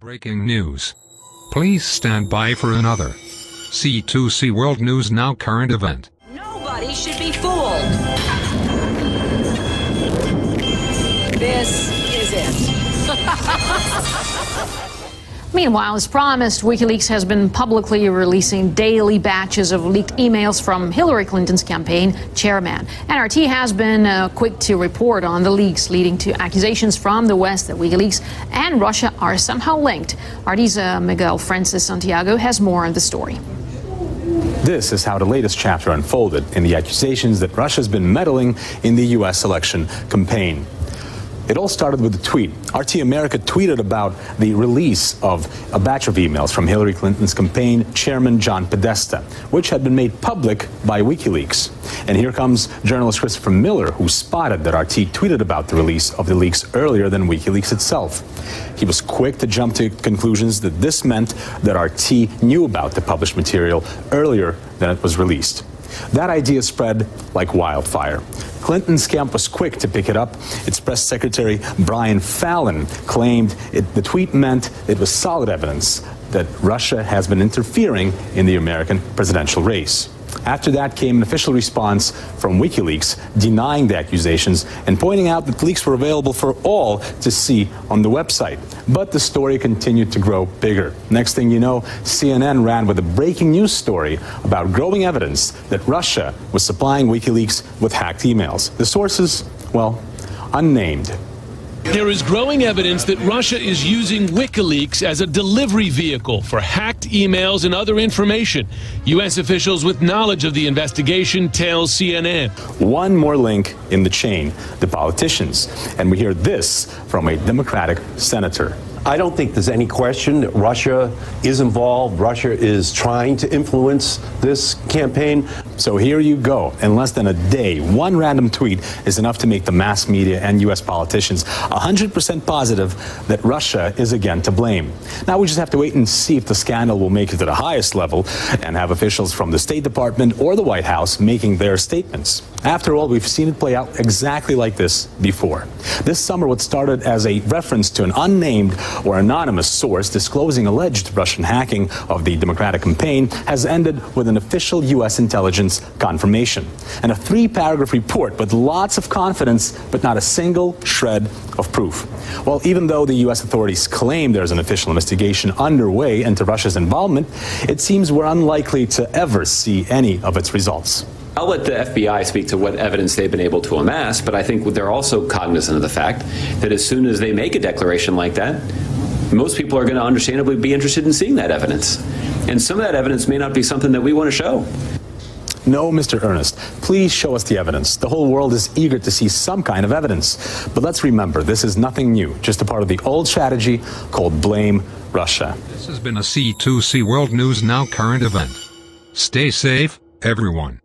Breaking news. Please stand by for another C2C World News Now current event. Nobody should be fooled. This is it. Meanwhile, as promised, WikiLeaks has been publicly releasing daily batches of leaked emails from Hillary Clinton's campaign chairman. NRT has been quick to report on the leaks, leading to accusations from the West that WikiLeaks and Russia are somehow linked. RT's Miguel Francis Santiago has more on the story. This is how the latest chapter unfolded in the accusations that Russia's been meddling in the U.S. election campaign. It all started with a tweet. RT America tweeted about the release of a batch of emails from Hillary Clinton's campaign chairman John Podesta, which had been made public by WikiLeaks. And here comes journalist Christopher Miller, who spotted that RT tweeted about the release of the leaks earlier than WikiLeaks itself. He was quick to jump to conclusions that this meant that RT knew about the published material earlier than it was released. That idea spread like wildfire. Clinton's camp was quick to pick it up. Its press secretary, Brian Fallon, claimed the tweet meant it was solid evidence that Russia has been interfering in the American presidential race. After that came an official response from WikiLeaks denying the accusations and pointing out that the leaks were available for all to see on the website. But the story continued to grow bigger. Next thing you know, CNN ran with a breaking news story about growing evidence that Russia was supplying WikiLeaks with hacked emails. The sources, well, unnamed. There is growing evidence that Russia is using WikiLeaks as a delivery vehicle for hacked emails and other information. U.S. officials with knowledge of the investigation tell CNN. One more link in the chain, the politicians. And we hear this from a Democratic senator. I don't think there's any question that Russia is involved. Russia is trying to influence this campaign. So here you go. In less than a day, one random tweet is enough to make the mass media and U.S. politicians 100% positive that Russia is again to blame. Now we just have to wait and see if the scandal will make it to the highest level and have officials from the State Department or the White House making their statements. After all, we've seen it play out exactly like this before. This summer, what started as a reference to an unnamed or anonymous source disclosing alleged Russian hacking of the Democratic campaign has ended with an official U.S. intelligence confirmation and a 3-paragraph report with lots of confidence but not a single shred of proof. Well, even though the U.S. authorities claim there's an official investigation underway into Russia's involvement, it seems we're unlikely to ever see any of its results. I'll let the FBI speak to what evidence they've been able to amass, but I think they're also cognizant of the fact that as soon as they make a declaration like that, most people are going to understandably be interested in seeing that evidence. And some of that evidence may not be something that we want to show. No, Mr. Ernest, please show us the evidence. The whole world is eager to see some kind of evidence. But let's remember, this is nothing new, just a part of the old strategy called blame Russia. This has been a C2C World News Now current event. Stay safe, everyone.